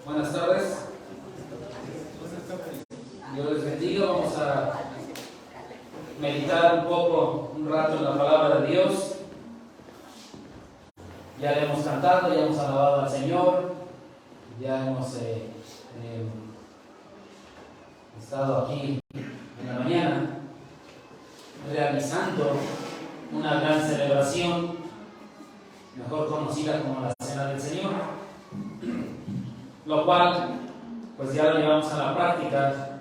Buenas tardes. Dios les bendiga. Vamos a meditar un rato en la palabra de Dios. Ya le hemos cantado, ya hemos alabado al Señor, ya hemos estado aquí en la mañana realizando una gran celebración, mejor conocida como la Cena del Señor, lo cual pues ya lo llevamos a la práctica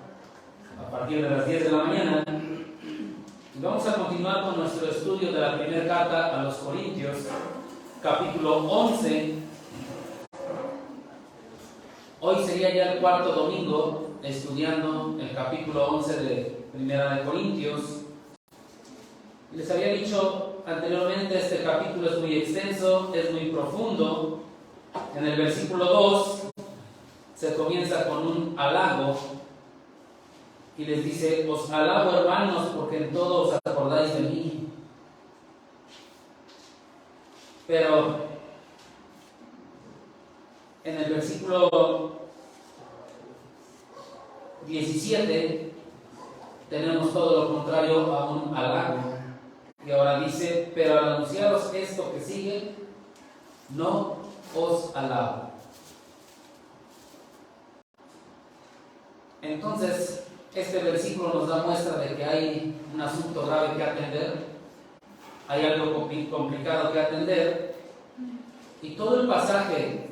a partir de las 10 de la mañana. Y vamos a continuar con nuestro estudio de la primera carta a los Corintios, capítulo 11. Hoy sería ya el cuarto domingo estudiando el capítulo 11 de Primera de Corintios. Les había dicho anteriormente, este capítulo es muy extenso, es muy profundo. En el versículo 2 se comienza con un halago y les dice: os alabo, hermanos, porque en todo os acordáis de mí. Pero en el versículo 17 tenemos todo lo contrario a un halago. Y ahora dice: pero al anunciaros esto que sigue, no os alabo. Entonces, este versículo nos da muestra de que hay un asunto grave que atender, hay algo complicado que atender, y todo el pasaje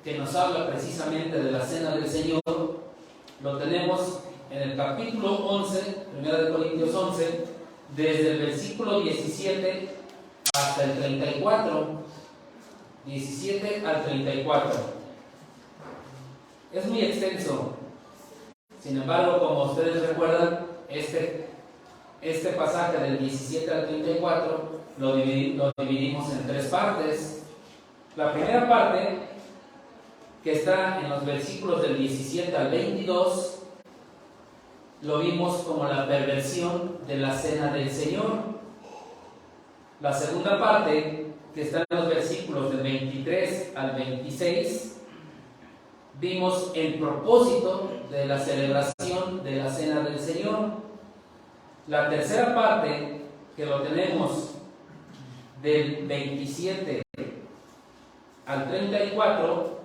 que nos habla precisamente de la Cena del Señor lo tenemos en el capítulo 11, 1 Corintios 11, desde el versículo 17 hasta el 34, 17 al 34. Es muy extenso. Sin embargo, como ustedes recuerdan, este pasaje del 17 al 34 lo dividimos en tres partes. La primera parte, que está en los versículos del 17 al 22, lo vimos como la perversión de la Cena del Señor. La segunda parte, que está en los versículos del 23 al 26, vimos el propósito de la celebración de la Cena del Señor. La tercera parte, que lo tenemos del 27 al 34,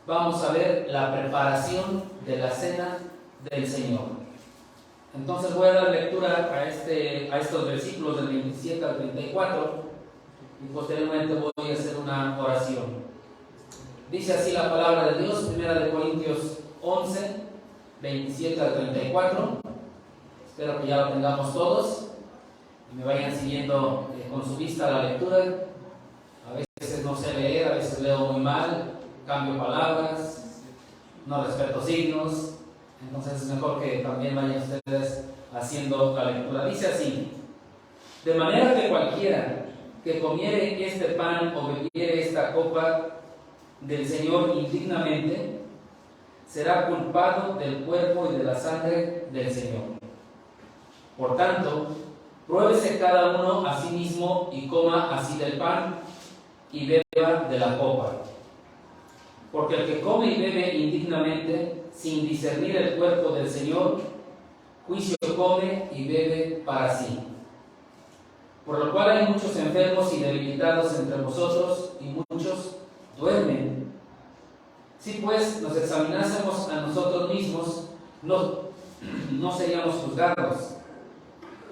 vamos a ver la preparación de la Cena del Señor. Entonces voy a dar lectura a estos versículos del 27 al 34 y posteriormente voy a hacer una oración. Dice así la palabra de Dios, 1 Corintios 11, 27 al 34. Espero que ya lo tengamos todos y me vayan siguiendo con su vista la lectura. A veces no sé leer, a veces leo muy mal, cambio palabras, no respeto signos. Entonces es mejor que también vayan ustedes haciendo la lectura. Dice así: de manera que cualquiera que comiere este pan o bebiere esta copa del Señor indignamente, será culpado del cuerpo y de la sangre del Señor. Por tanto, pruébese cada uno a sí mismo y coma así del pan y beba de la copa. Porque el que come y bebe indignamente, sin discernir el cuerpo del Señor, juicio come y bebe para sí. Por lo cual hay muchos enfermos y debilitados entre vosotros, y muchos duermen. Si pues nos examinásemos a nosotros mismos, no seríamos juzgados.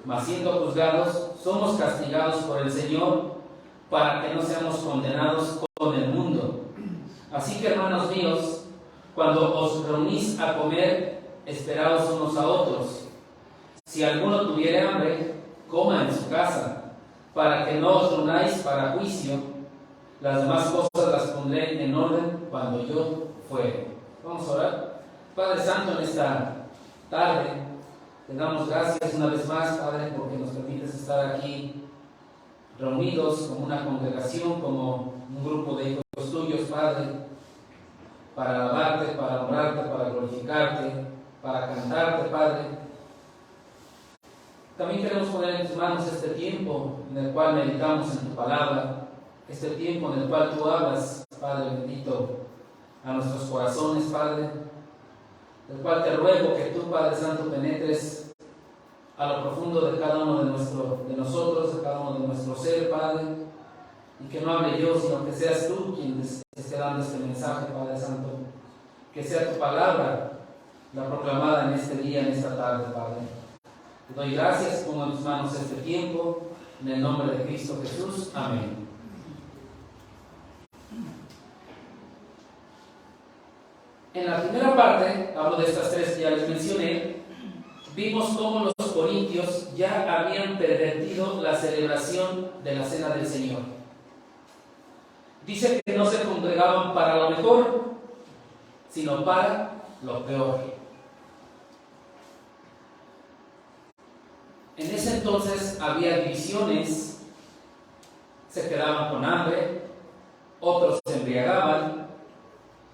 Mas siendo juzgados, somos castigados por el Señor, para que no seamos condenados con el mundo. Así que, hermanos míos, cuando os reunís a comer, esperaos unos a otros. Si alguno tuviere hambre, coma en su casa, para que no os reunáis para juicio. Las demás cosas las pondré en orden cuando yo fuere. Vamos a orar. Padre Santo, en esta tarde te damos gracias una vez más, Padre, porque nos permites estar aquí reunidos como una congregación, como un grupo de hijos tuyos, Padre, para alabarte, para honrarte, para glorificarte, para cantarte, Padre. También queremos poner en tus manos este tiempo en el cual meditamos en tu palabra, este tiempo en el cual tú hablas, Padre bendito, a nuestros corazones, Padre, del cual te ruego que tú, Padre Santo, penetres a lo profundo de cada uno de nosotros, de cada uno de nuestro ser, Padre, y que no hable yo, sino que seas tú quien esté dando este mensaje, Padre Santo, que sea tu palabra la proclamada en este día, en esta tarde, Padre. Te doy gracias, pongo en tus manos este tiempo, en el nombre de Cristo Jesús. Amén. En la primera parte, hablo de estas tres que ya les mencioné, vimos cómo los corintios ya habían pervertido la celebración de la Cena del Señor. Dice que no se congregaban para lo mejor, sino para lo peor. En ese entonces había divisiones, se quedaban con hambre, otros se embriagaban,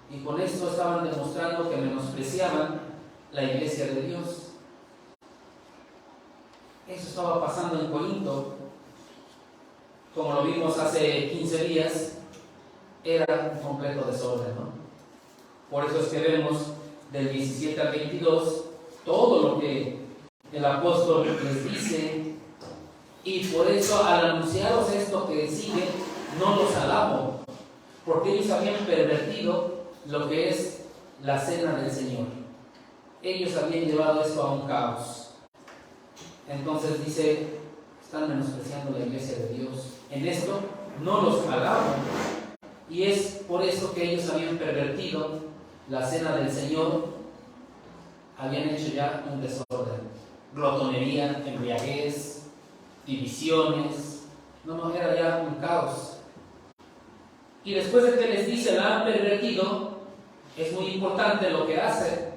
y con esto estaban demostrando que menospreciaban la iglesia de Dios. Eso estaba pasando en Corinto, como lo vimos hace 15 días, era un completo desorden, ¿no? Por eso es que vemos del 17 al 22 todo lo que el apóstol les dice, y por eso al anunciaros esto que sigue, no los alabo, porque ellos habían pervertido lo que es la cena del Señor. Ellos habían llevado esto a un caos. Entonces dice, están menospreciando la iglesia de Dios. En esto no los alabo, y es por eso que ellos habían pervertido la cena del Señor, habían hecho ya un desorden, glotonería, embriaguez, divisiones, no, era ya un caos. Y después de que les dice la han pervertido, es muy importante lo que hace.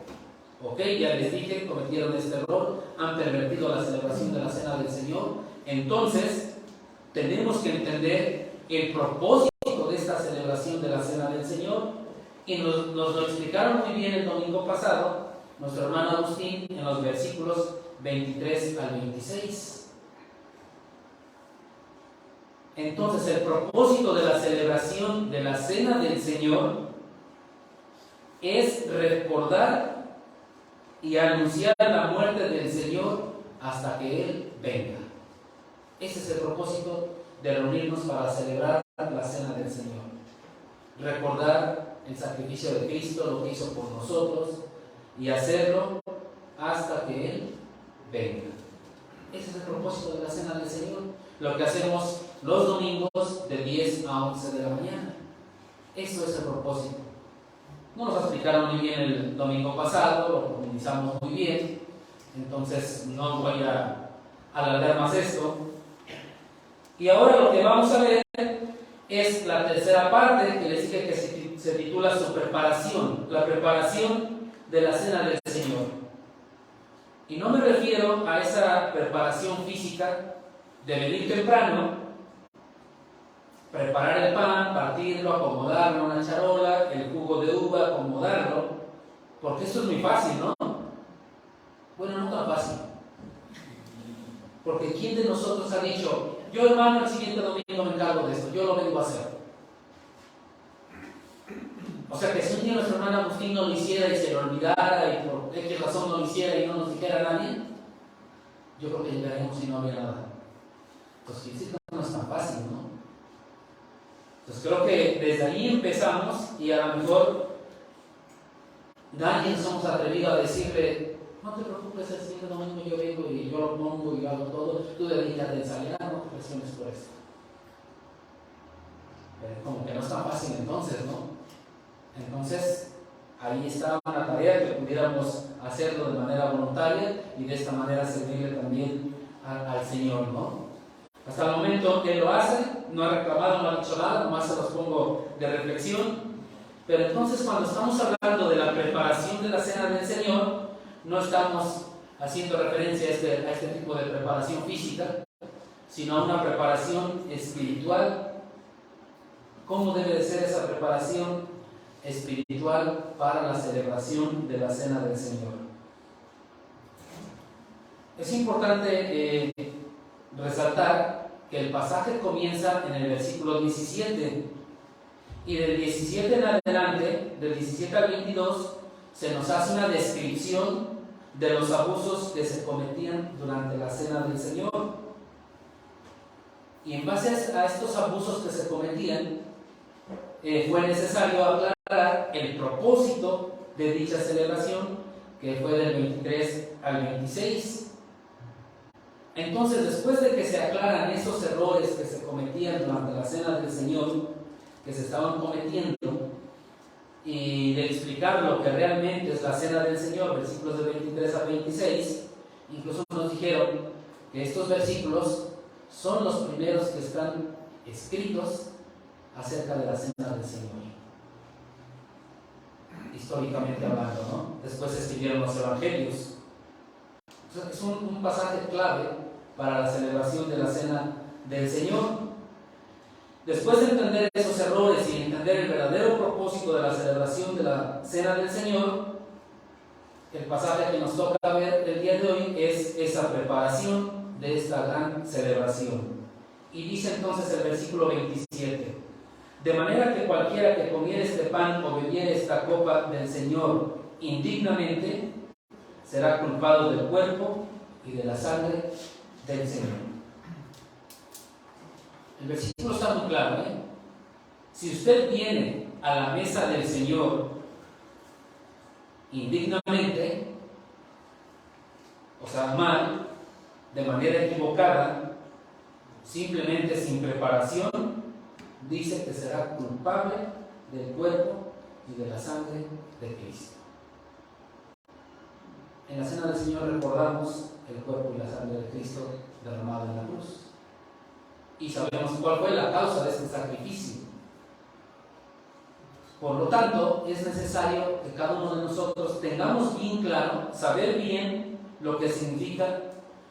Ok, ya les dije, cometieron este error, han pervertido la celebración de la Cena del Señor. Entonces, tenemos que entender el propósito de esta celebración de la Cena del Señor, y nos lo explicaron muy bien el domingo pasado nuestro hermano Agustín en los versículos 23 al 26. Entonces, el propósito de la celebración de la Cena del Señor es recordar y anunciar la muerte del Señor hasta que Él venga. Ese es el propósito de reunirnos para celebrar la Cena del Señor. Recordar el sacrificio de Cristo, lo que hizo por nosotros, y hacerlo hasta que Él venga. Ese es el propósito de la Cena del Señor. Lo que hacemos los domingos de 10 a 11 de la mañana. Eso es el propósito. No nos explicaron muy bien el domingo pasado, lo profundizamos muy bien, entonces no voy a alargar más esto. Y ahora lo que vamos a ver es la tercera parte, que les dije que se titula su preparación, la preparación de la Cena del Señor. Y no me refiero a esa preparación física de venir temprano, preparar el pan, partirlo, acomodarlo en una charola, el jugo de uva, acomodarlo, porque esto es muy fácil, ¿no? Bueno, no tan fácil. Porque ¿quién de nosotros ha dicho, yo hermano el siguiente domingo me encargo de esto, yo lo vengo a hacer? O sea que si un día nuestro hermano Agustín no lo hiciera y se lo olvidara y por X razón no lo hiciera y no nos dijera a nadie, yo creo que llegaríamos y no había nada. Entonces, sí, no es tan fácil, ¿no? Entonces creo que desde ahí empezamos, y a lo mejor nadie nos hemos atrevido a decirle, no te preocupes, el siguiente domingo yo vengo y yo lo pongo y hago todo, tú dedícate a ensayar, no te presiones por eso. Pero como que no es tan fácil entonces, ¿no? Entonces, ahí estaba una tarea que pudiéramos hacerlo de manera voluntaria y de esta manera servirle también al Señor, ¿no? Hasta el momento Él lo hace, no ha reclamado, no ha dicho nada, nomás se los pongo de reflexión. Pero entonces, cuando estamos hablando de la preparación de la Cena del Señor, no estamos haciendo referencia a este tipo de preparación física, sino a una preparación espiritual. ¿Cómo debe de ser esa preparación espiritual para la celebración de la Cena del Señor? Es importante resaltar que el pasaje comienza en el versículo 17 Y del 17 en adelante, del 17 al 22, se nos hace una descripción de los abusos que se cometían durante la Cena del Señor. Y en base a estos abusos que se cometían, fue necesario aclarar el propósito de dicha celebración, que fue del 23 al 26. Entonces, después de que se aclaran esos errores que se cometían durante la Cena del Señor, que se estaban cometiendo, y de explicar lo que realmente es la Cena del Señor, versículos de 23 a 26, incluso nos dijeron que estos versículos son los primeros que están escritos acerca de la Cena del Señor, históricamente hablando, ¿no? Después se escribieron los evangelios. Entonces, es un pasaje clave para la celebración de la Cena del Señor. Después de entender esos errores y entender el verdadero propósito de la celebración de la Cena del Señor, el pasaje que nos toca ver el día de hoy es esa preparación de esta gran celebración. Y dice entonces el versículo 27: de manera que cualquiera que comiere este pan o bebiere esta copa del Señor indignamente, será culpado del cuerpo y de la sangre del Señor. El versículo está muy claro, ¿eh? Si usted viene a la mesa del Señor indignamente, o sea, mal, de manera equivocada, simplemente sin preparación, dice que será culpable del cuerpo y de la sangre de Cristo. En la Cena del Señor recordamos el cuerpo y la sangre de Cristo derramado en la cruz. Y sabemos cuál fue la causa de este sacrificio. Por lo tanto, es necesario que cada uno de nosotros tengamos bien claro, saber bien lo que significa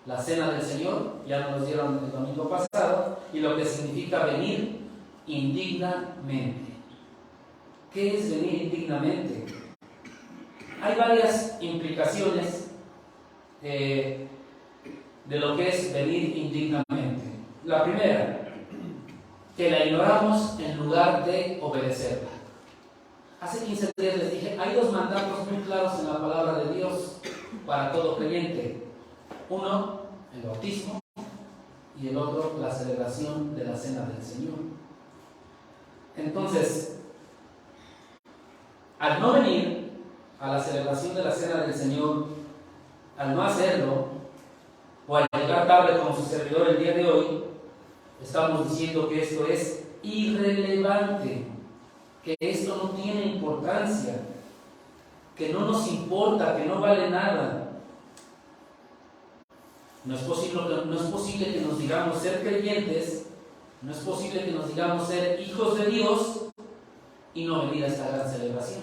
la Cena del Señor, ya nos dieron el domingo pasado, y lo que significa venir indignamente. ¿Qué es venir indignamente? Hay varias implicaciones de lo que es venir indignamente. La primera, que la ignoramos en lugar de obedecerla. Hace 15 días les dije, hay dos mandatos muy claros en la palabra de Dios para todo creyente. Uno, el bautismo, y el otro, la celebración de la Cena del Señor. Entonces, al no venir a la celebración de la Cena del Señor, al no hacerlo, o al llegar tarde con su servidor el día de hoy, estamos diciendo que esto es irrelevante, que esto no tiene importancia, que no nos importa, que no vale nada. No es posible que nos digamos ser creyentes, no es posible que nos digamos ser hijos de Dios y no venir a esta gran celebración.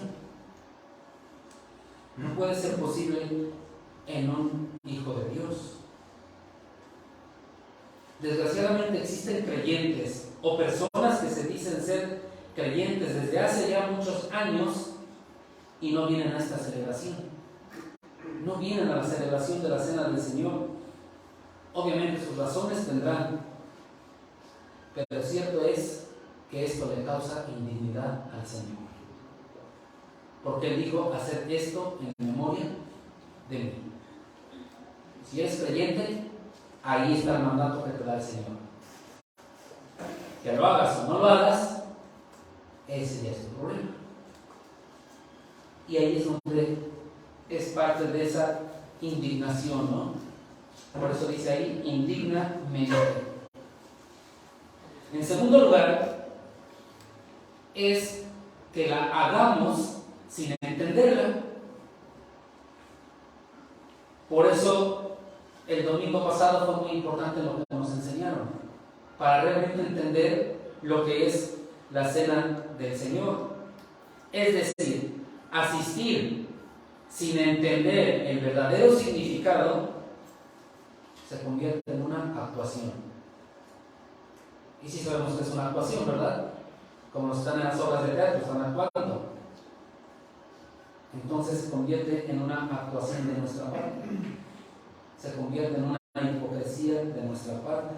No puede ser posible en un hijo de Dios. Desgraciadamente existen creyentes o personas que se dicen ser creyentes desde hace ya muchos años y no vienen a esta celebración. No vienen a la celebración de la Cena del Señor. Obviamente sus razones tendrán, pero cierto es que esto le causa indignidad al Señor. Porque Él dijo, hacer esto en memoria de mí. Si eres creyente, ahí está el mandato que te da el Señor. Que lo hagas o no lo hagas, ese ya es tu problema. Y ahí es donde es parte de esa indignación, ¿no? Por eso dice ahí, indignamente. En segundo lugar, es que la hagamos sin entenderla. Por eso el domingo pasado fue muy importante lo que nos enseñaron, para realmente entender lo que es la Cena del Señor. Es decir, asistir sin entender el verdadero significado se convierte en una actuación. Y sí sabemos que es una actuación, ¿verdad? Como están en las obras de teatro, están actuando. Entonces se convierte en una actuación de nuestra parte. Se convierte en una hipocresía de nuestra parte.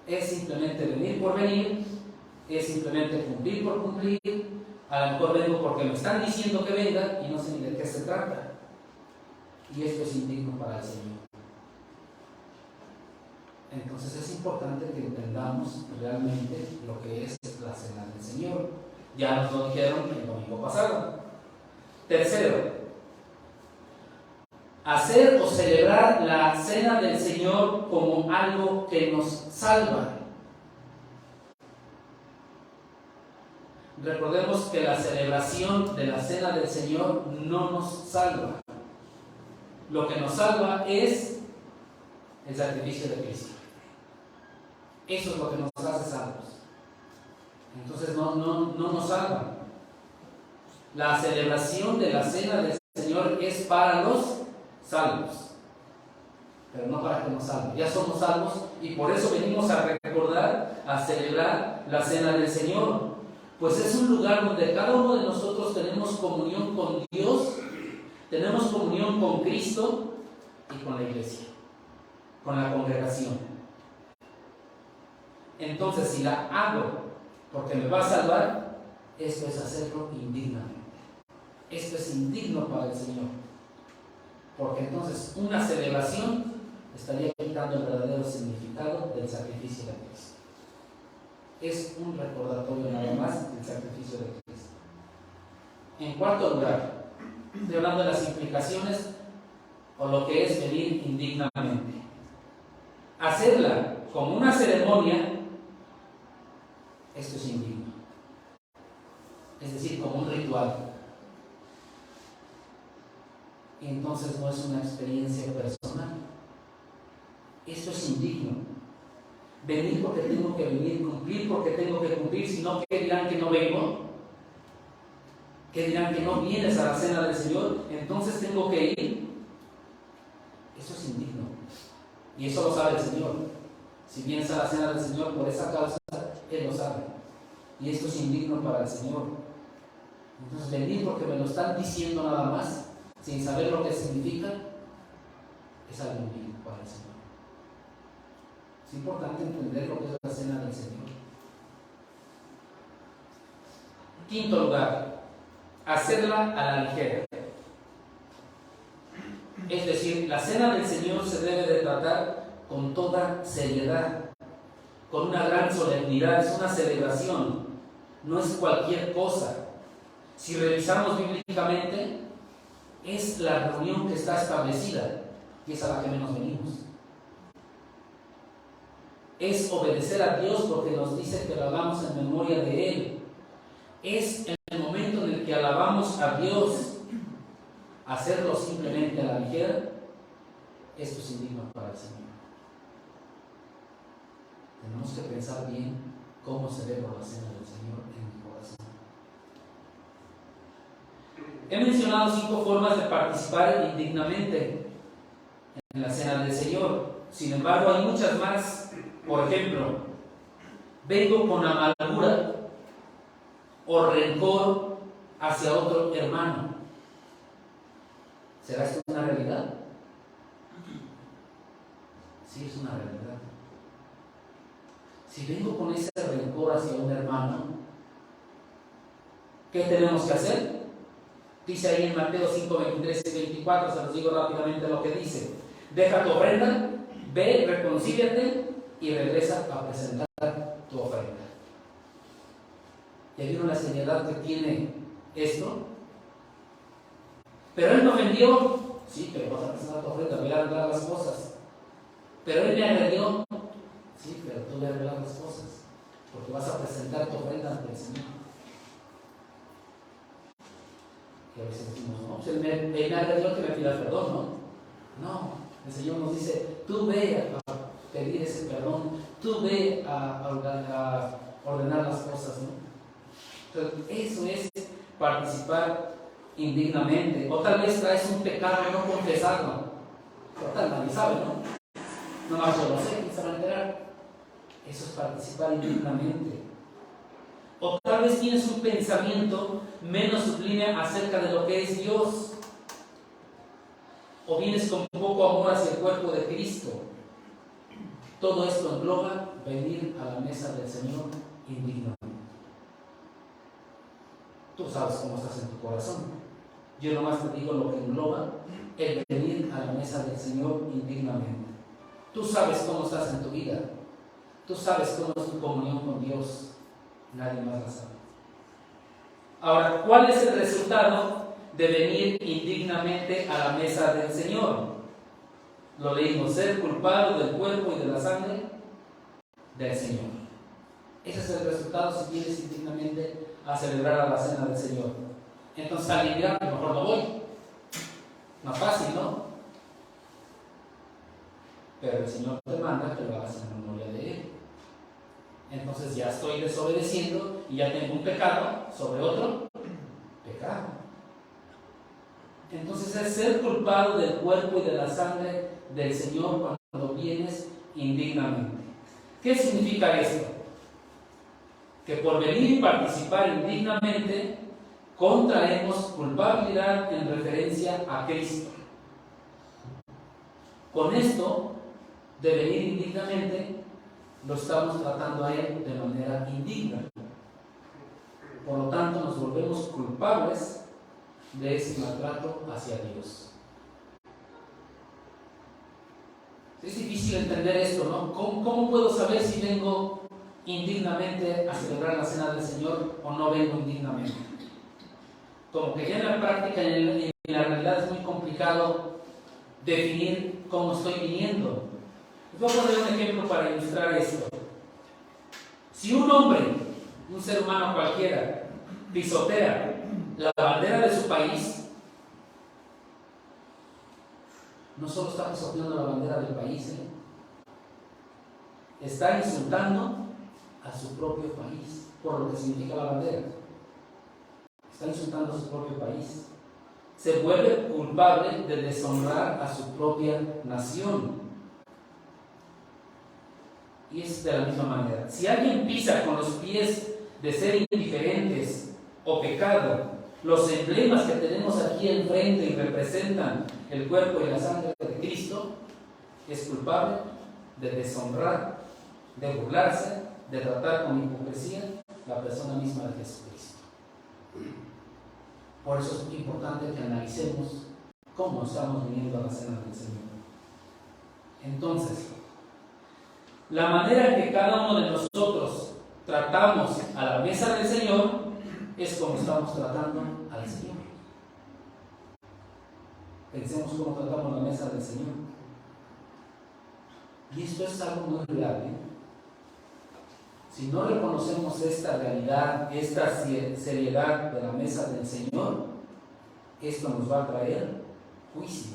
Es simplemente venir por venir es simplemente cumplir por cumplir. A lo mejor vengo porque me están diciendo que venga y no sé ni de qué se trata. Y esto es indigno para el Señor. Entonces es importante que entendamos realmente lo que es la cena del Señor. Ya nos lo dijeron el domingo pasado. Tercero, hacer o celebrar la cena del Señor como algo que nos salva. Recordemos que la celebración de la cena del Señor no nos salva. Lo que nos salva es el sacrificio de Cristo. Eso es lo que nos hace salvos. Entonces no nos salva. La celebración de la cena del Señor es para los salvos, pero no para que nos salven. Ya somos salvos y por eso venimos a recordar, a celebrar la cena del Señor. Pues es un lugar donde cada uno de nosotros tenemos comunión con Dios, tenemos comunión con Cristo y con la iglesia, con la congregación. Entonces, si la hago porque me va a salvar, esto es hacerlo indignamente. Esto es indigno para el Señor. Porque entonces una celebración estaría quitando el verdadero significado del sacrificio de Cristo. Es un recordatorio nada más del sacrificio de Cristo. En cuarto lugar, estoy hablando de las implicaciones o lo que es venir indignamente. Hacerla como una ceremonia, esto es indigno. Es decir, como un ritual. Y entonces no es una experiencia personal. Esto es indigno. Venir porque tengo que venir, cumplir porque tengo que cumplir, si no, ¿qué dirán que no vengo? ¿Qué dirán que no vienes a la cena del Señor? Entonces tengo que ir. Eso es indigno. Y eso lo sabe el Señor. Si vienes a la cena del Señor por esa causa, Él lo sabe. Y esto es indigno para el Señor. Entonces venir porque me lo están diciendo nada más, sin saber lo que significa, es algo indigno para el Señor. Es importante entender lo que es la cena del Señor. Quinto lugar, hacerla a la ligera. Es decir, la cena del Señor se debe de tratar con toda seriedad, con una gran solemnidad. Es una celebración, no es cualquier cosa. Si revisamos bíblicamente, es la reunión que está establecida y es a la que menos venimos. Es obedecer a Dios porque nos dice que lo hagamos en memoria de Él. Es en el momento en el que alabamos a Dios. Hacerlo simplemente a la ligera, esto es indigno para el Señor. Tenemos que pensar bien cómo celebro la cena del Señor en mi corazón. He mencionado 5 formas de participar indignamente en la cena del Señor. Sin embargo, hay muchas más. Por ejemplo, vengo con amargura o rencor hacia otro hermano. ¿Será esto una realidad? Sí, es una realidad. Si vengo con ese rencor hacia un hermano, ¿qué tenemos que hacer? Dice ahí en Mateo 5, 23 y 24, se los digo rápidamente lo que dice. Deja tu ofrenda, ve, reconcíliate y regresa a presentar tu ofrenda. ¿Ya vieron la seriedad que tiene esto? Pero él me ofendió. Sí, pero vas a presentar tu ofrenda, voy a arreglar las cosas. Pero él me agredió. Sí, pero tú voy a arreglar las cosas, porque vas a presentar tu ofrenda ante el Señor. Y a veces decimos, no, pues él me agredió, que me pida perdón, ¿no? No, el Señor nos dice, tú ve a pedir ese perdón, tú ve a ordenar las cosas, ¿no? Entonces, eso es participar indignamente. O tal vez traes un pecado no confesado. Total, nadie sabe, ¿no? No más yo lo sé, ¿quién se va a enterar? Eso es participar indignamente. O tal vez tienes un pensamiento menos sublime acerca de lo que es Dios. O vienes con poco amor hacia el cuerpo de Cristo. Todo esto engloba venir a la mesa del Señor indignamente. Tú sabes cómo estás en tu corazón. Yo nomás te digo lo que engloba el venir a la mesa del Señor indignamente. Tú sabes cómo estás en tu vida. Tú sabes cómo es tu comunión con Dios. Nadie más la sabe. Ahora, ¿cuál es el resultado de venir indignamente a la mesa del Señor? Lo leímos: ser culpado del cuerpo y de la sangre del Señor. Ese es el resultado si vienes indignamente a celebrar a la cena del Señor. Entonces alguien dirá: mejor no voy. Más fácil, ¿no? Pero el Señor te manda que lo hagas en memoria de Él. Entonces ya estoy desobedeciendo y ya tengo un pecado sobre otro pecado. Entonces es ser culpado del cuerpo y de la sangre del Señor cuando vienes indignamente. ¿Qué significa esto? Que por venir y participar indignamente contraemos culpabilidad en referencia a Cristo. Con esto de venir indignamente lo estamos tratando a Él de manera indigna. Por lo tanto, nos volvemos culpables de ese maltrato hacia Dios. Es difícil entender esto, ¿no? ¿Cómo puedo saber si vengo indignamente a celebrar la cena del Señor o no vengo indignamente? Como que ya en la práctica, en la realidad, es muy complicado definir cómo estoy viniendo. Les voy a poner un ejemplo para ilustrar esto. Si un hombre, un ser humano cualquiera, pisotea la bandera de su país, no solo está pisoteando la bandera del país, está insultando a su propio país por lo que significa la bandera. Está insultando a su propio país. Se vuelve culpable de deshonrar a su propia nación. Y es de la misma manera. Si alguien pisa con los pies de ser indiferentes o pecado los emblemas que tenemos aquí enfrente y representan el cuerpo y la sangre de Cristo, es culpable de deshonrar, de burlarse, de tratar con hipocresía la persona misma de Jesucristo. Por eso es muy importante que analicemos cómo estamos viniendo a la cena del Señor. Entonces, la manera en que cada uno de nosotros tratamos a la mesa del Señor es como estamos tratando al Señor. Pensemos cómo tratamos la mesa del Señor. Y esto es algo muy real, ¿eh? Si no reconocemos esta realidad, esta seriedad de la mesa del Señor, esto nos va a traer juicio.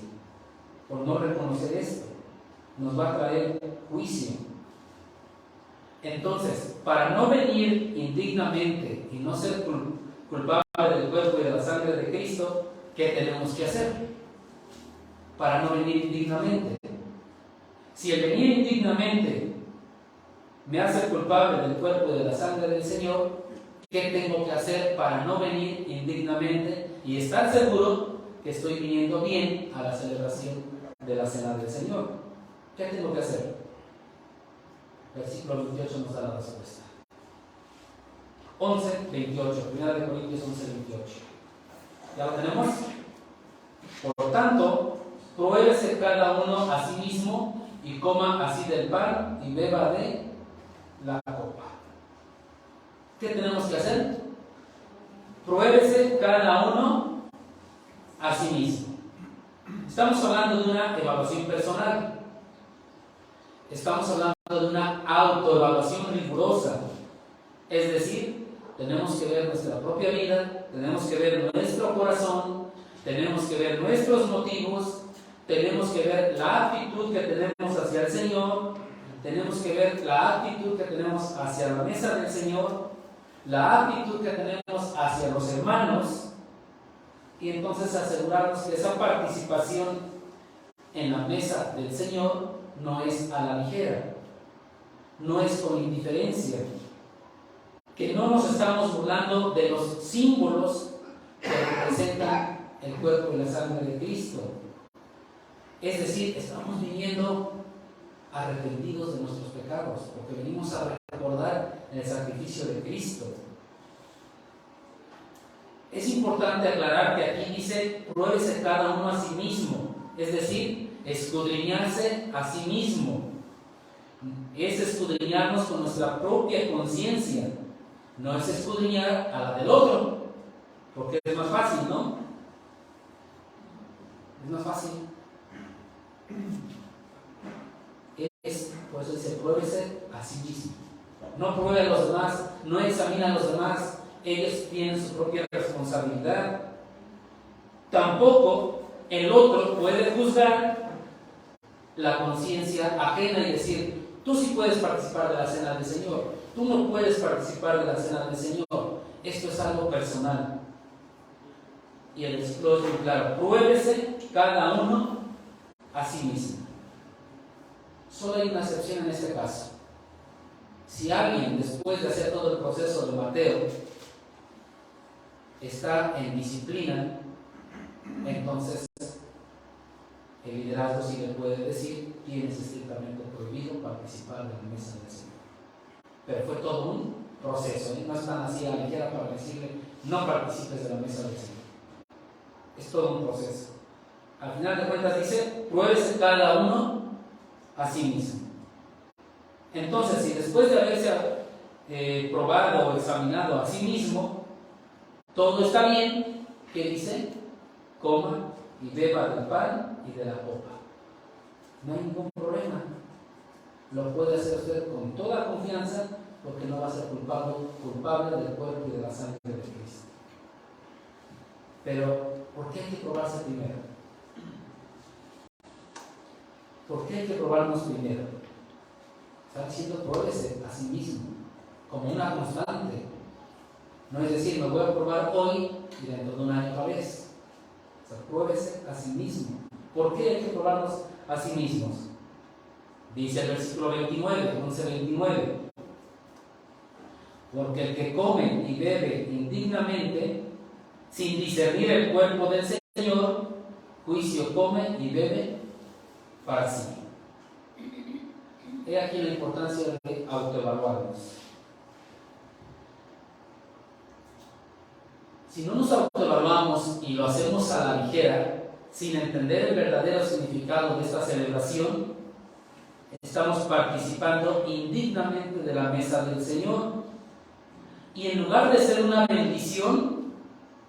Por no reconocer esto, nos va a traer juicio. Entonces, para no venir indignamente y no ser culpable del cuerpo y de la sangre de Cristo, ¿qué tenemos que hacer? Para no venir indignamente. Si el venir indignamente me hace culpable del cuerpo y de la sangre del Señor, ¿qué tengo que hacer para no venir indignamente y estar seguro que estoy viniendo bien a la celebración de la cena del Señor? ¿Qué tengo que hacer? Versículo 28 nos da la respuesta. 11:28, 1 Corintios 11:28. ¿Ya lo tenemos? Por tanto, pruébese cada uno a sí mismo y coma así del pan y beba de la copa. ¿Qué tenemos que hacer? Pruébese cada uno a sí mismo. Estamos hablando de una evaluación personal. Estamos hablando de una autoevaluación rigurosa. Es decir, tenemos que ver nuestra propia vida, tenemos que ver nuestro corazón, tenemos que ver nuestros motivos, tenemos que ver la actitud que tenemos hacia el Señor, tenemos que ver la actitud que tenemos hacia la mesa del Señor, la actitud que tenemos hacia los hermanos, y entonces asegurarnos que esa participación en la mesa del Señor no es a la ligera, no es con indiferencia, que no nos estamos burlando de los símbolos que representan el cuerpo y la sangre de Cristo. Es decir, estamos viniendo arrepentidos de nuestros pecados, porque venimos a recordar el sacrificio de Cristo. Es importante aclarar que aquí dice, pruébese cada uno a sí mismo, es decir, escudriñarse a sí mismo. Es escudriñarnos con nuestra propia conciencia, no es escudriñar a la del otro, porque es más fácil, ¿no? Es más fácil. Por eso dice, pruébese a sí mismo. No pruebe a los demás, no examine a los demás, ellos tienen su propia responsabilidad. Tampoco el otro puede juzgar la conciencia ajena y decir, tú sí puedes participar de la cena del Señor, tú no puedes participar de la cena del Señor. Esto es algo personal. Y el versículo es muy claro, pruébese cada uno a sí mismo. Solo hay una excepción en este caso. Si alguien, después de hacer todo el proceso de Mateo, está en disciplina, entonces el liderazgo sí le puede decir, tienes estrictamente prohibido participar de la mesa del Señor. Pero fue todo un proceso, ¿eh? No están así a la ligera para decirle, no participes de la mesa del Señor. Es todo un proceso. Al final de cuentas dice, pruébese cada uno a sí mismo. Entonces, si después de haberse probado o examinado a sí mismo, todo está bien, ¿qué dice? Coma y beba del pan y de la copa. No hay ningún problema. Lo puede hacer usted con toda confianza porque no va a ser culpable del cuerpo y de la sangre de Cristo. Pero, ¿por qué hay que probarse primero? ¿Por qué hay que probarnos primero? Está diciendo, pruébese a sí mismo, como una constante. No es decir, me voy a probar hoy y dentro de un año otra vez. O sea, pruébese a sí mismo. ¿Por qué hay que probarnos a sí mismos? Dice el versículo 29, 11-29. Porque el que come y bebe indignamente, sin discernir el cuerpo del Señor, juicio come y bebe para sí. He aquí la importancia de autoevaluarnos. Si no nos autoevaluamos y lo hacemos a la ligera, sin entender el verdadero significado de esta celebración, estamos participando indignamente de la mesa del Señor. Y en lugar de ser una bendición,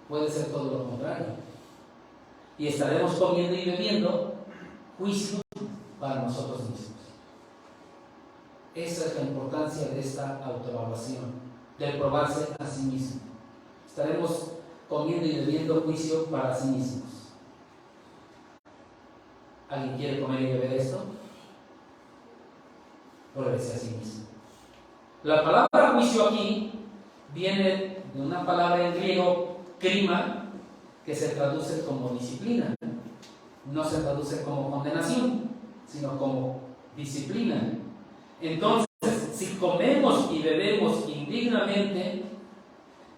puede ser todo lo contrario. Y estaremos comiendo y bebiendo juicio para nosotros mismos. Esa es la importancia de esta autoevaluación, de probarse a sí mismo. Estaremos comiendo y bebiendo juicio para sí mismos. ¿Alguien quiere comer y beber esto? Pruébese a sí mismo. La palabra juicio aquí viene de una palabra en griego, krima, que se traduce como disciplina. No se traduce como condenación, sino como disciplina. Entonces, si comemos y bebemos indignamente,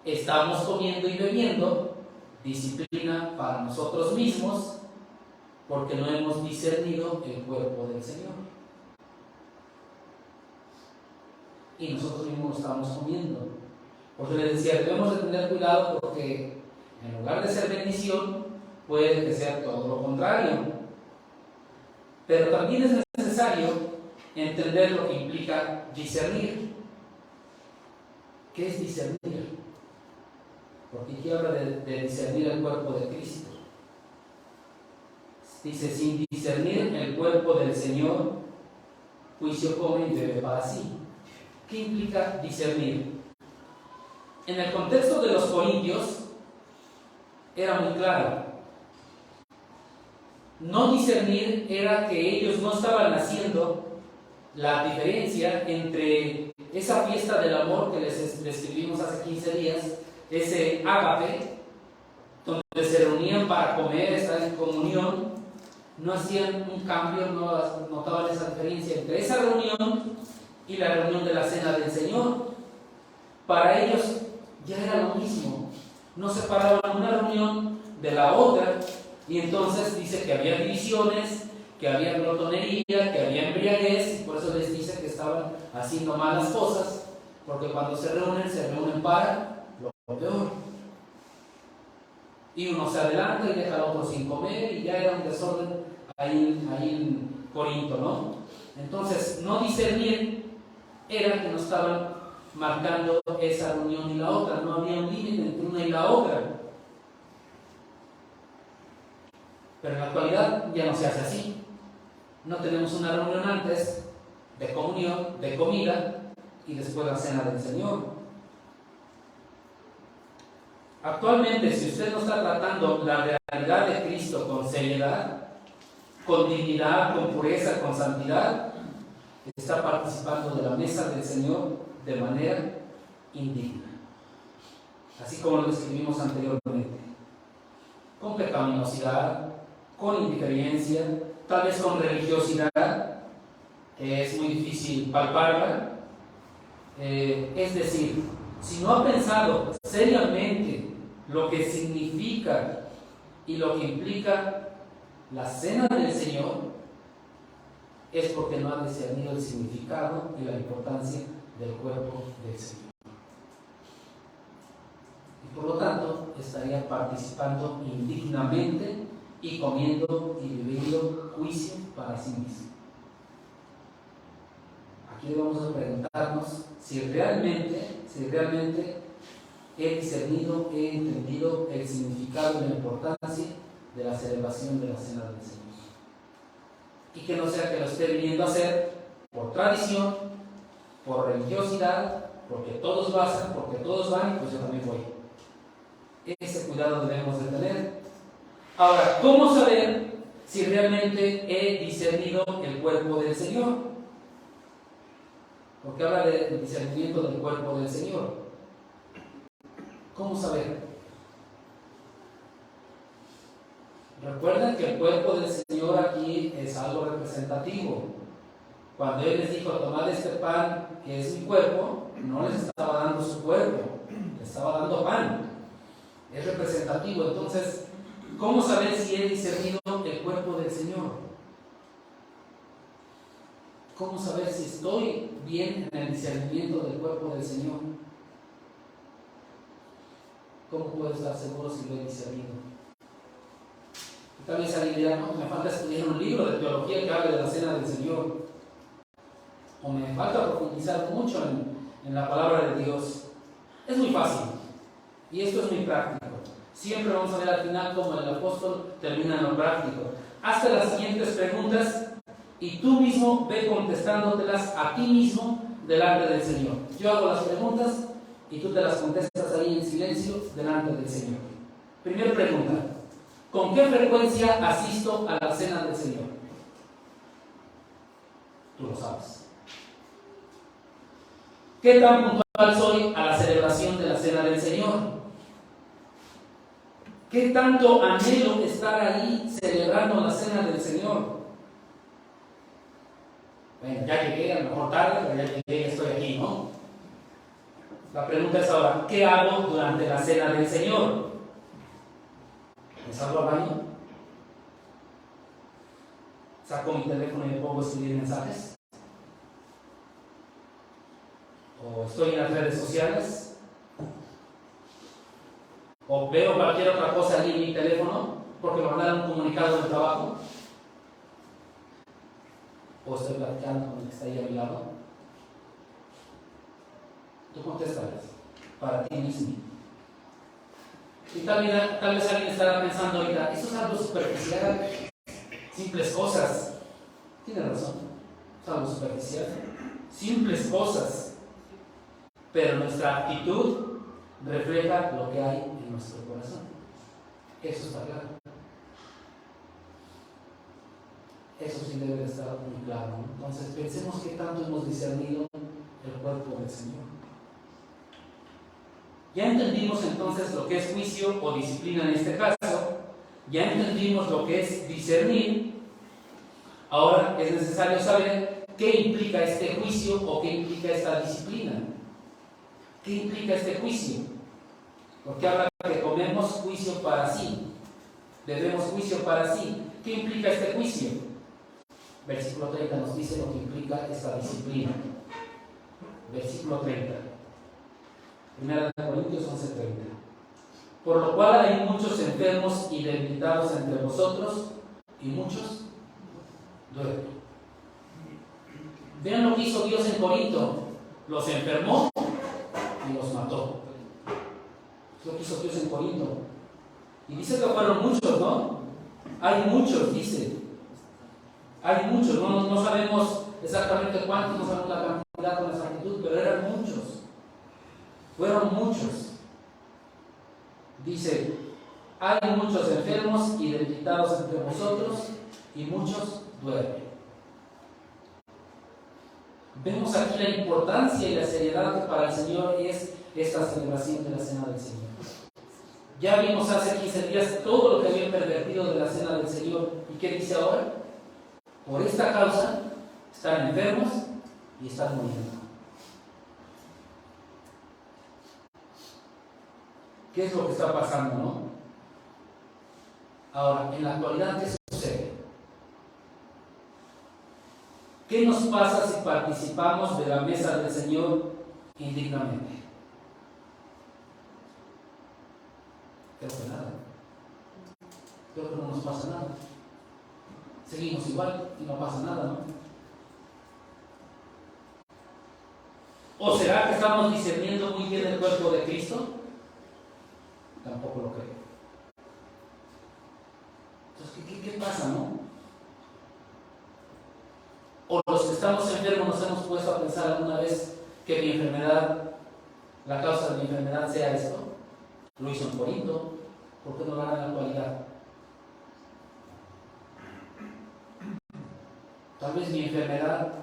estamos comiendo y bebiendo disciplina para nosotros mismos, porque no hemos discernido el cuerpo del Señor. Y nosotros mismos lo estamos comiendo. Porque les decía, debemos de tener cuidado porque en lugar de ser bendición, puede que sea todo lo contrario. Pero también es necesario entender lo que implica discernir. ¿Qué es discernir? Porque aquí habla de discernir el cuerpo de Cristo. Dice, sin discernir el cuerpo del Señor, juicio come y bebe para sí. ¿Qué implica discernir? En el contexto de los corintios, era muy claro. No discernir era que ellos no estaban haciendo la diferencia entre esa fiesta del amor que les describimos hace 15 días, ese ágape, donde se reunían para comer, estar en comunión, no hacían un cambio, no notaban esa diferencia entre esa reunión y la reunión de la cena del Señor. Para ellos ya era lo mismo, no separaban una reunión de la otra, y entonces dice que había divisiones, que había glotonería, que había embriaguez, y por eso les dice que estaban haciendo malas cosas, porque cuando se reúnen para lo peor. Y uno se adelanta y deja al otro sin comer y ya era un desorden ahí en Corinto, ¿no? Entonces, no discernir era que no estaban marcando esa reunión y la otra, no había un límite entre una y la otra. Pero en la actualidad ya no se hace así. No tenemos una reunión antes de comunión, de comida y después la cena del Señor. Actualmente, si usted no está tratando la realidad de Cristo con seriedad, con dignidad, con pureza, con santidad, está participando de la mesa del Señor de manera indigna. Así como lo describimos anteriormente. Con pecaminosidad, con indiferencia, tal vez con religiosidad, que es muy difícil palparla. Es decir, si no ha pensado seriamente lo que significa y lo que implica la cena del Señor, es porque no ha discernido el significado y la importancia del cuerpo del Señor. Y por lo tanto, estaría participando indignamente y comiendo y viviendo juicio para sí mismo. Aquí debemos de preguntarnos si realmente he discernido, he entendido el significado y la importancia de la celebración de la cena del Señor. Y que no sea que lo esté viniendo a hacer por tradición, por religiosidad, porque todos pasan, porque todos van, pues yo también voy. Ese cuidado debemos de tener. Ahora, ¿cómo saber si realmente he discernido el cuerpo del Señor? Porque habla del discernimiento del cuerpo del Señor. ¿Cómo saber? Recuerden que el cuerpo del Señor aquí es algo representativo. Cuando Él les dijo, tomad este pan que es mi cuerpo, no les estaba dando su cuerpo, les estaba dando pan. Es representativo. Entonces, ¿cómo saber si he discernido el cuerpo del Señor? ¿Cómo saber si estoy bien en el discernimiento del cuerpo del Señor? ¿Cómo puedo estar seguro si lo he discernido? Tal vez alguien dirá, no, me falta estudiar un libro de teología que hable de la cena del Señor. O me falta profundizar mucho en la palabra de Dios. Es muy fácil. Y esto es muy práctico. Siempre vamos a ver al final cómo el apóstol termina en lo práctico. Hazte las siguientes preguntas y tú mismo ve contestándotelas a ti mismo delante del Señor. Yo hago las preguntas y tú te las contestas ahí en silencio delante del Señor. Primera pregunta. ¿Con qué frecuencia asisto a la cena del Señor? Tú lo sabes. ¿Qué tan puntual soy a la celebración de la cena del Señor? ¿Qué tanto anhelo estar ahí celebrando la cena del Señor? Bueno, ya llegué, a lo mejor tarde, pero ya llegué, estoy aquí, ¿no? La pregunta es ahora, ¿qué hago durante la cena del Señor? ¿Me salgo al baño? ¿Saco mi teléfono y me pongo a escribir mensajes? ¿O estoy en las redes sociales? ¿O veo cualquier otra cosa allí en mi teléfono porque me mandaron un comunicado del trabajo? ¿O estoy platicando con el que está ahí a mi lado? Tú contestas para ti mismo. Y tal vez alguien estará pensando ahorita, eso es algo superficial, simples cosas. Tiene razón, es algo superficial, simples cosas. Pero nuestra actitud refleja lo que hay en nuestro corazón. Eso está claro. Eso sí debe de estar muy claro, ¿no? Entonces pensemos qué tanto hemos discernido el cuerpo del Señor. Ya entendimos entonces lo que es juicio o disciplina en este caso. Ya entendimos lo que es discernir. Ahora es necesario saber qué implica este juicio o qué implica esta disciplina. ¿Qué implica este juicio? Porque habla que comemos juicio para sí. Debemos juicio para sí. ¿Qué implica este juicio? Versículo 30 nos dice lo que implica esta disciplina. Versículo 30. 1 Corintios 11:30. por lo cual hay muchos enfermos y debilitados entre vosotros, y muchos duermen. Vean lo que hizo Dios en Corinto. Los enfermó y los mató. Es lo que hizo Dios en Corinto. Y dice que fueron muchos, ¿no? Hay muchos, dice. Hay muchos, no sabemos exactamente cuántos, no sabemos la cantidad con exactitud, pero eran muchos. Fueron muchos. Dice, hay muchos enfermos y debilitados entre vosotros, y muchos duermen. Vemos aquí la importancia y la seriedad que para el Señor es esta celebración de la Cena del Señor. Ya vimos hace 15 días todo lo que había pervertido de la Cena del Señor. ¿Y qué dice ahora? Por esta causa están enfermos y están muriendo. ¿Qué es lo que está pasando, no? Ahora, en la actualidad, ¿qué sucede? ¿Qué nos pasa si participamos de la mesa del Señor indignamente? Creo que nada. Creo que no nos pasa nada. Seguimos igual y no pasa nada, ¿no? ¿O será que estamos discerniendo muy bien el cuerpo de Cristo? Tampoco lo creo. Entonces, ¿qué pasa, no? O los que estamos enfermos nos hemos puesto a pensar alguna vez que mi enfermedad, la causa de mi enfermedad sea esto. Lo hizo en Corinto, ¿por qué no lo hará en la actualidad? Tal vez mi enfermedad,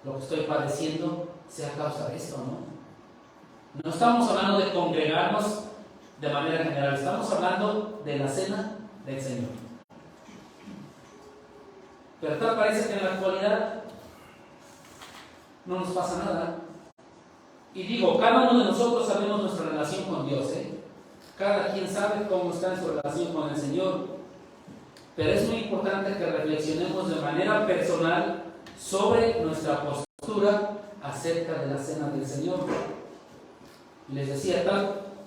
lo que estoy padeciendo, sea causa de esto, ¿no? No estamos hablando de congregarnos de manera general, estamos hablando de la cena del Señor. Pero tal parece que en la actualidad no nos pasa nada. Y digo, cada uno de nosotros sabemos nuestra relación con Dios, ¿eh? Cada quien sabe cómo está en su relación con el Señor. Pero es muy importante que reflexionemos de manera personal sobre nuestra postura acerca de la cena del Señor. Y les decía,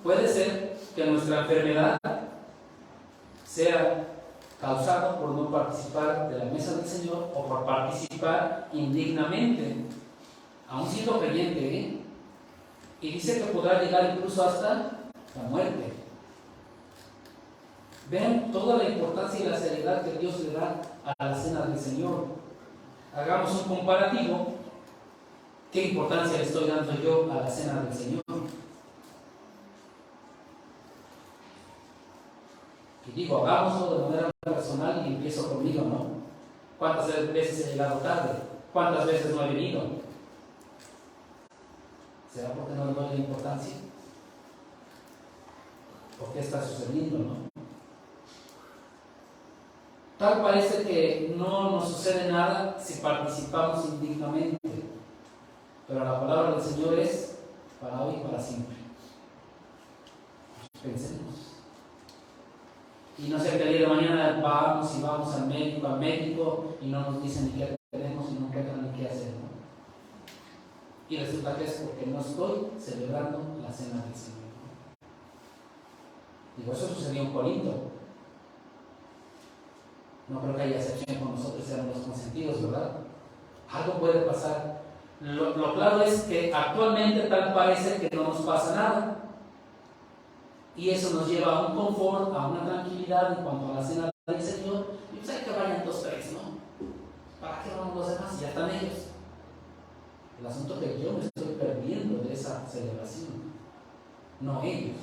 puede ser que nuestra enfermedad sea causada por no participar de la mesa del Señor o por participar indignamente, aún siendo creyente, ¿eh? Y dice que podrá llegar incluso hasta la muerte. Vean toda la importancia y la seriedad que Dios le da a la cena del Señor. Hagamos un comparativo. ¿Qué importancia le estoy dando yo a la cena del Señor? Y digo, hagámoslo de manera personal y empiezo conmigo, ¿no? ¿Cuántas veces he llegado tarde? ¿Cuántas veces no he venido? ¿Será porque no le doy la importancia? ¿Por qué está sucediendo, no? Tal parece que no nos sucede nada si participamos indignamente, pero la palabra del Señor es para hoy y para siempre. Pensemos. Y no sea que el día de mañana vamos al médico y no nos dicen ni qué tenemos y no encuentran ni qué hacer, ¿no? Y resulta que es porque no estoy celebrando la cena del Señor. Digo, eso sucedió en Corinto. No creo que haya excepción con nosotros, seamos los consentidos, ¿verdad? Algo puede pasar. Lo claro es que actualmente tal parece que no nos pasa nada. Y eso nos lleva a un confort, a una tranquilidad en cuanto a la cena del Señor. Y pues hay que vayan 2 o 3, ¿no? ¿Para qué vamos los demás? Ya están ellos. El asunto es que yo me estoy perdiendo de esa celebración, no ellos.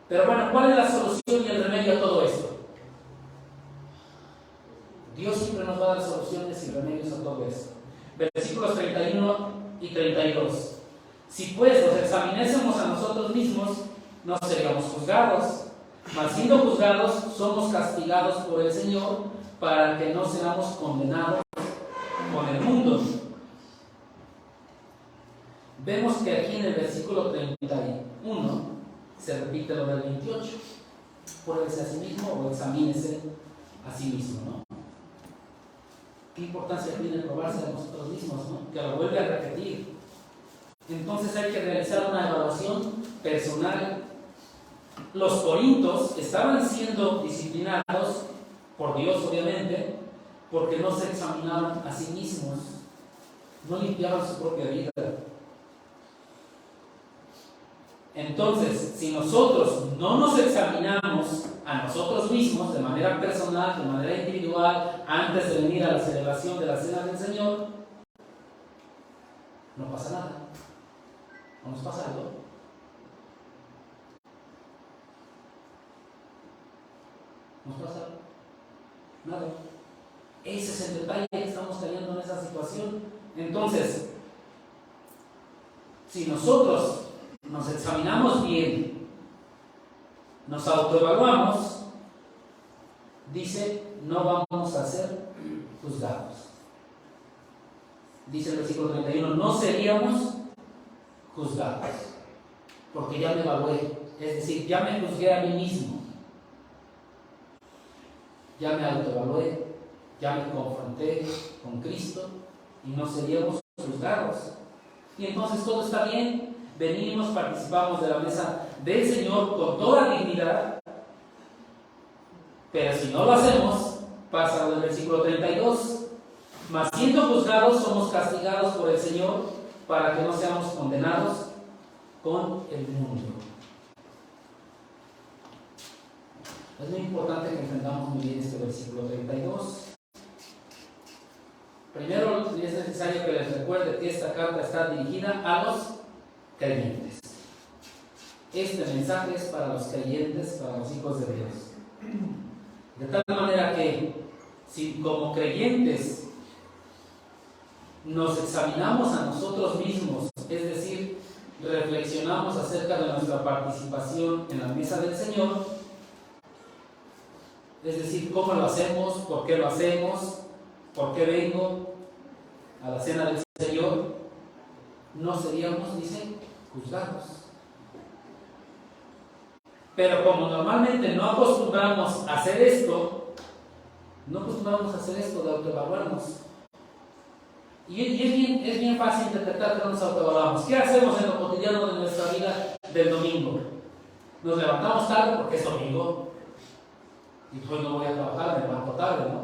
Pero bueno, ¿cuál es la solución y el remedio a todo esto? Dios siempre nos va a dar soluciones y remedios a todo esto. Versículos 31 y 32. Si pues nos examinásemos a nosotros mismos, no seríamos juzgados, mas siendo juzgados, somos castigados por el Señor para que no seamos condenados con el mundo. Vemos que aquí en el versículo 31 se repite lo del 28. Pruébese a sí mismo o examínese a sí mismo, ¿no? ¿Qué importancia tiene probarse a nosotros mismos, ¿no? Que lo vuelve a repetir. Entonces hay que realizar una evaluación personal los corintios estaban siendo disciplinados por Dios, obviamente, porque no se examinaban a sí mismos, no limpiaban su propia vida. Entonces, si nosotros no nos examinamos a nosotros mismos de manera personal, de manera individual, antes de venir a la celebración de la Cena del Señor, no pasa nada. ¿No nos pasa algo? ¿No nos pasa nada? Ese es el detalle que estamos cayendo en esa situación. Entonces, si nosotros nos examinamos bien, nos autoevaluamos, dice, no vamos a ser juzgados. Dice el versículo 31, no seríamos juzgados, porque ya me evalué, es decir, ya me juzgué a mí mismo, ya me autoevalué, ya me confronté con Cristo y no seríamos juzgados. Y entonces todo está bien, venimos, participamos de la mesa del Señor con toda dignidad, pero si no lo hacemos, pasa el versículo 32, mas siendo juzgados somos castigados por el Señor para que no seamos condenados con el mundo. Es muy importante que entendamos muy bien este versículo 32. Primero es necesario que les recuerde que esta carta está dirigida a los creyentes. Este mensaje es para los creyentes, para los hijos de Dios. De tal manera que si como creyentes nos examinamos a nosotros mismos, es decir, reflexionamos acerca de nuestra participación en la mesa del Señor, es decir, cómo lo hacemos, por qué lo hacemos, por qué vengo a la cena del Señor, no seríamos, dice, juzgados. Pero como normalmente no acostumbramos a hacer esto, de autoevaluarnos. Y es bien fácil detectar que nos autoevaluamos. ¿Qué hacemos en lo cotidiano de nuestra vida del domingo? Nos levantamos tarde porque es domingo. Y pues no voy a trabajar, me levanto tarde, ¿no?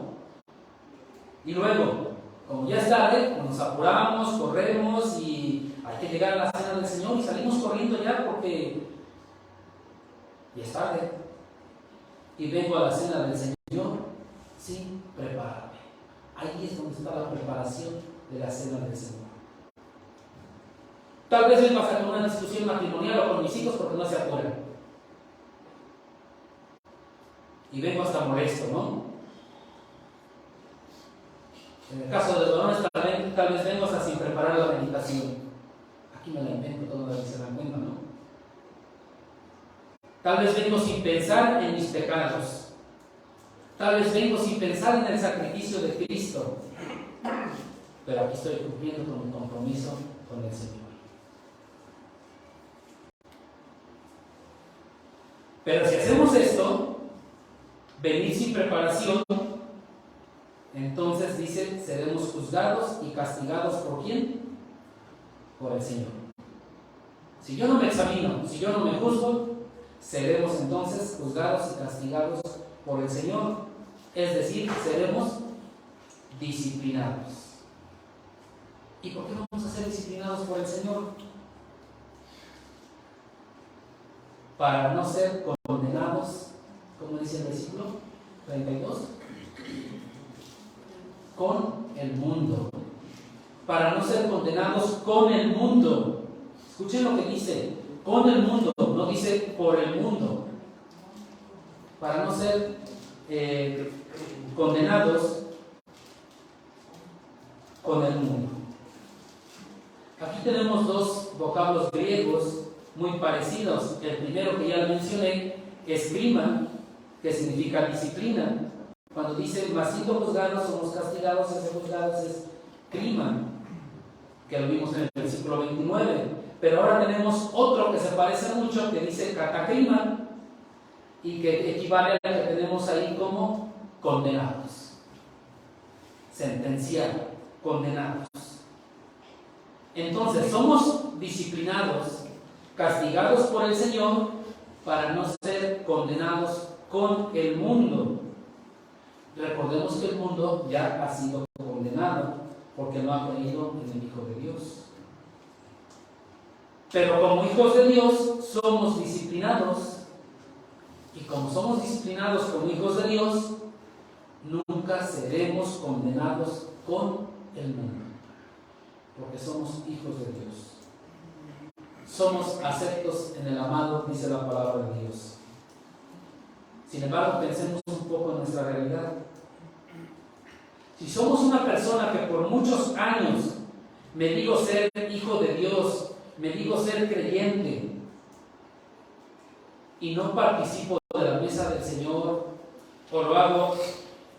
Y luego, como ya es tarde, nos apuramos, corremos y hay que llegar a la cena del Señor y salimos corriendo ya porque ya es tarde. Y vengo a la cena del Señor sin prepararme. Ahí es donde está la preparación de la cena del Señor. Tal vez vengo a sacar una discusión matrimonial o con mis hijos porque no se apuran. Y vengo hasta molesto, ¿no? En el caso de los varones, tal vez vengo hasta sin preparar la meditación. Aquí me la invento, todo lo que se dan cuenta, ¿no? Tal vez vengo sin pensar en mis pecados. Tal vez vengo sin pensar en el sacrificio de Cristo. Pero aquí estoy cumpliendo con mi compromiso con el Señor. Pero si hacemos esto, venir sin preparación, entonces dice, seremos juzgados y castigados ¿por quién? Por el Señor. Si yo no me examino, si yo no me juzgo, seremos entonces juzgados y castigados por el Señor. Es decir, seremos disciplinados. ¿Y por qué vamos a ser disciplinados por el Señor? Para no ser condenados, como dice el versículo 32, con el mundo. Para no ser condenados con el mundo. Escuchen lo que dice, con el mundo, no dice por el mundo. Para no ser condenados con el mundo. Aquí tenemos dos vocablos griegos muy parecidos. El primero que ya mencioné es clima, que significa disciplina. Cuando dice, mas siendo juzgados somos castigados, ese juzgados es clima, que lo vimos en el versículo 29. Pero ahora tenemos otro que se parece mucho, que dice cataclima, y que equivale a lo que tenemos ahí como condenados. Sentenciados, condenados. Entonces, somos disciplinados, castigados por el Señor, para no ser condenados con el mundo. Recordemos que el mundo ya ha sido condenado porque no ha creído en el Hijo de Dios. Pero como hijos de Dios somos disciplinados, y como somos disciplinados como hijos de Dios, nunca seremos condenados con el mundo, porque somos hijos de Dios. Somos aceptos en el amado, dice la palabra de Dios. Sin embargo, pensemos un poco en nuestra realidad. Si somos una persona que por muchos años me digo ser hijo de Dios, me digo ser creyente, y no participo de la mesa del Señor, o lo hago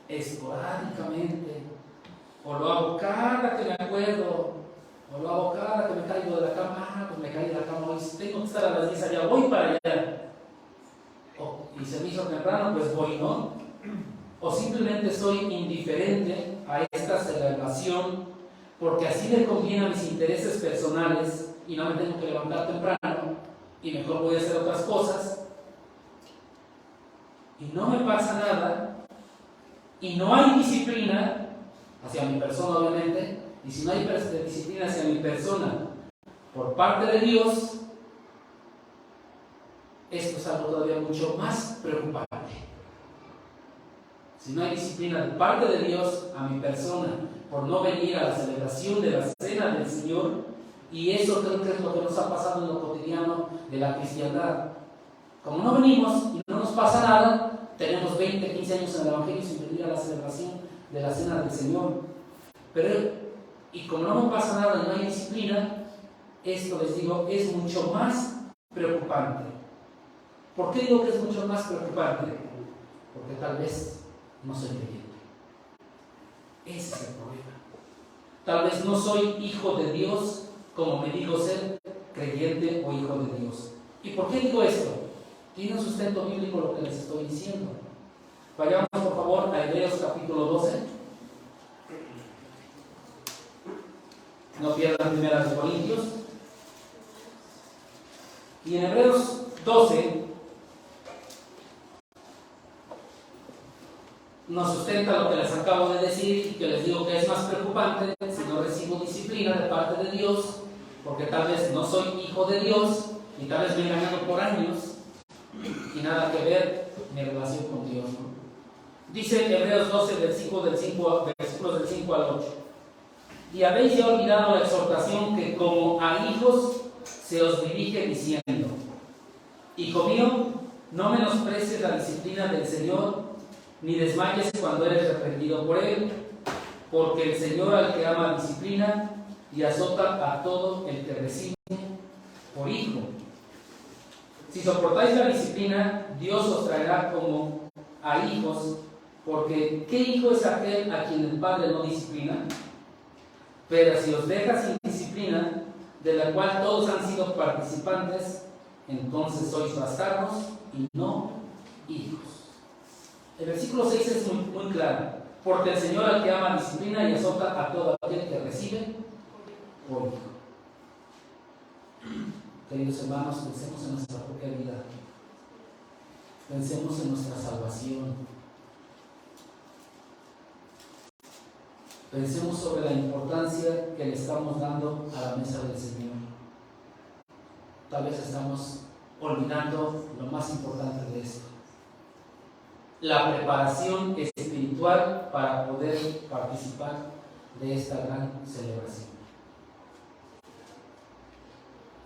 esporádicamente, o lo hago cada que me acuerdo, o lo hago cada que me caigo de la cama, pues me caí de la cama hoy, tengo que estar a las 10 allá, voy para allá. Y se me hizo temprano, pues voy, ¿no? O simplemente soy indiferente a esta celebración porque así le conviene a mis intereses personales y no me tengo que levantar temprano y mejor voy a hacer otras cosas y no me pasa nada y no hay disciplina hacia mi persona, obviamente, y si no hay disciplina hacia mi persona por parte de Dios, esto es algo todavía mucho más preocupante. Si no hay disciplina de parte de Dios a mi persona por no venir a la celebración de la cena del Señor, y eso creo que es lo que nos ha pasado en lo cotidiano de la cristiandad. Como no venimos y no nos pasa nada, tenemos 20, 15 años en el Evangelio sin venir a la celebración de la cena del Señor. Y como no me pasa nada y no hay disciplina, esto les digo es mucho más preocupante. ¿Por qué digo que es mucho más preocupante? Porque tal vez no soy creyente. Ese es el problema. Tal vez no soy hijo de Dios como me digo ser creyente o hijo de Dios. ¿Y por qué digo esto? Tiene un sustento bíblico lo que les estoy diciendo. Vayamos por favor a Hebreos capítulo 12. No pierdan Primera de Corintios. Y en Hebreos 12 nos sustenta lo que les acabo de decir y que les digo que es más preocupante si no recibo disciplina de parte de Dios, porque tal vez no soy hijo de Dios y tal vez me he engañado por años y nada que ver mi relación con Dios, ¿no? Dice Hebreos 12, versículos del 5 al 8. Y habéis ya olvidado la exhortación que como a hijos se os dirige diciendo: Hijo mío, no menosprecies la disciplina del Señor, ni desmayes cuando eres reprendido por Él, porque el Señor al que ama disciplina y azota a todo el que recibe por hijo. Si soportáis la disciplina, Dios os traerá como a hijos, porque ¿qué hijo es aquel a quien el Padre no disciplina? Pero si os deja sin disciplina, de la cual todos han sido participantes, entonces sois bastardos y no hijos. El versículo 6 es muy claro. Porque el Señor al que ama disciplina y azota a todo aquel que recibe por hijo. Queridos hermanos, pensemos en nuestra propia vida. Pensemos en nuestra salvación. Pensemos sobre la importancia que le estamos dando a la mesa del Señor. Tal vez estamos olvidando lo más importante de esto: la preparación espiritual para poder participar de esta gran celebración.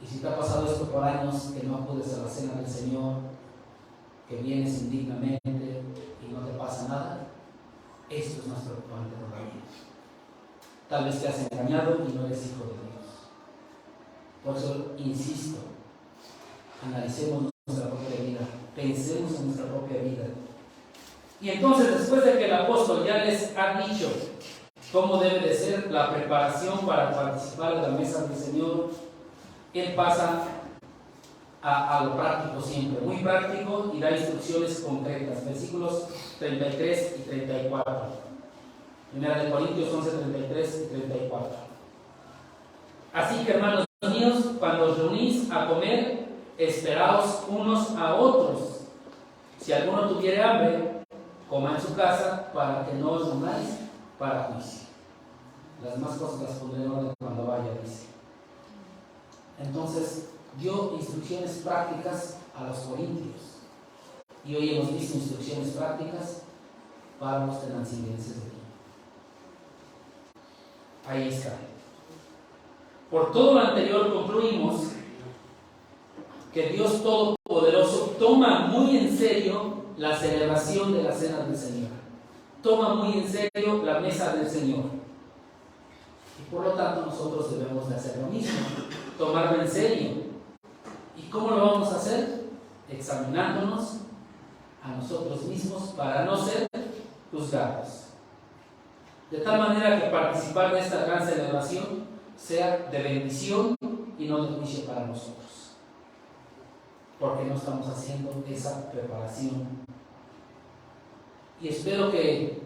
Y si te ha pasado esto por años, que no acudes a la cena del Señor, que vienes indignamente y no te pasa nada, esto es más preocupante todavía. Tal vez te has engañado y no eres hijo de Dios. Por eso insisto, analicemos nuestra propia vida, pensemos en nuestra propia vida. Y entonces, después de que el apóstol ya les ha dicho cómo debe de ser la preparación para participar de la mesa del Señor, él pasa a lo práctico siempre, muy práctico, y da instrucciones concretas. Versículos 33 y 34. Primera de Corintios 11, 33 y 34. Así que, hermanos míos, cuando os reunís a comer, esperaos unos a otros. Si alguno tuviere hambre, coma en su casa, para que no os unáis para juicio. Las demás cosas las pondré en orden cuando vaya, dice. Entonces, dio instrucciones prácticas a los corintios. Y hoy hemos visto instrucciones prácticas para los tenancinenses de aquí. Ahí está. Por todo lo anterior concluimos que Dios Todopoderoso toma muy en serio la celebración de la cena del Señor. Toma muy en serio la mesa del Señor. Y por lo tanto nosotros debemos de hacer lo mismo, tomarlo en serio. ¿Y cómo lo vamos a hacer? Examinándonos a nosotros mismos para no ser juzgados. De tal manera que participar de esta gran celebración sea de bendición y no de juicio para nosotros. Porque no estamos haciendo esa preparación. Y espero que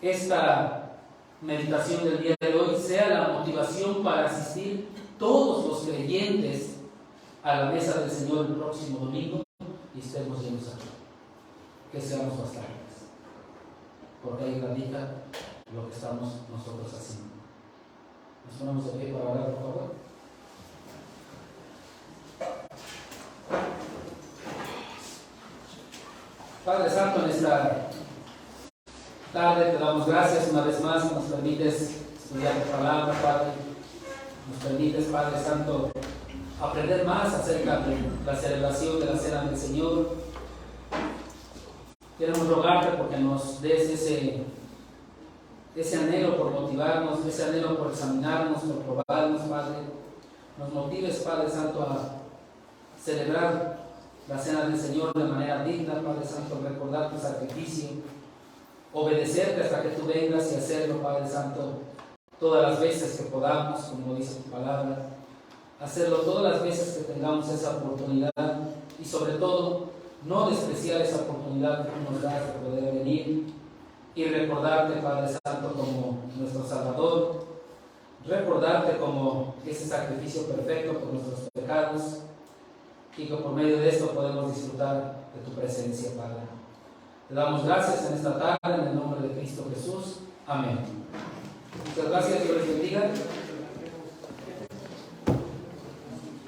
esta meditación del día de hoy sea la motivación para asistir todos los creyentes a la mesa del Señor el próximo domingo y estemos llenos aquí. Que seamos bastantes. Porque ahí radica lo que estamos nosotros haciendo. Nos ponemos de pie para orar, por favor. Padre Santo, en esta tarde te damos gracias una vez más. Nos permites estudiar tu palabra, Padre. Nos permites, Padre Santo, aprender más acerca de la celebración de la cena del Señor. Queremos rogarte porque nos des ese anhelo por motivarnos, ese anhelo por examinarnos, por probarnos, Padre. Nos motives, Padre Santo, a celebrar la cena del Señor de manera digna, Padre Santo, recordar tu sacrificio, obedecerte hasta que tú vengas y hacerlo, Padre Santo, todas las veces que podamos, como dice tu palabra, hacerlo todas las veces que tengamos esa oportunidad y sobre todo no despreciar esa oportunidad que tú nos das de poder venir y recordarte, Padre Santo, como nuestro Salvador, recordarte como ese sacrificio perfecto por nuestros pecados y que por medio de esto podemos disfrutar de tu presencia, Padre. Te damos gracias en esta tarde, en el nombre de Cristo Jesús. Amén. Muchas gracias, Dios les bendiga.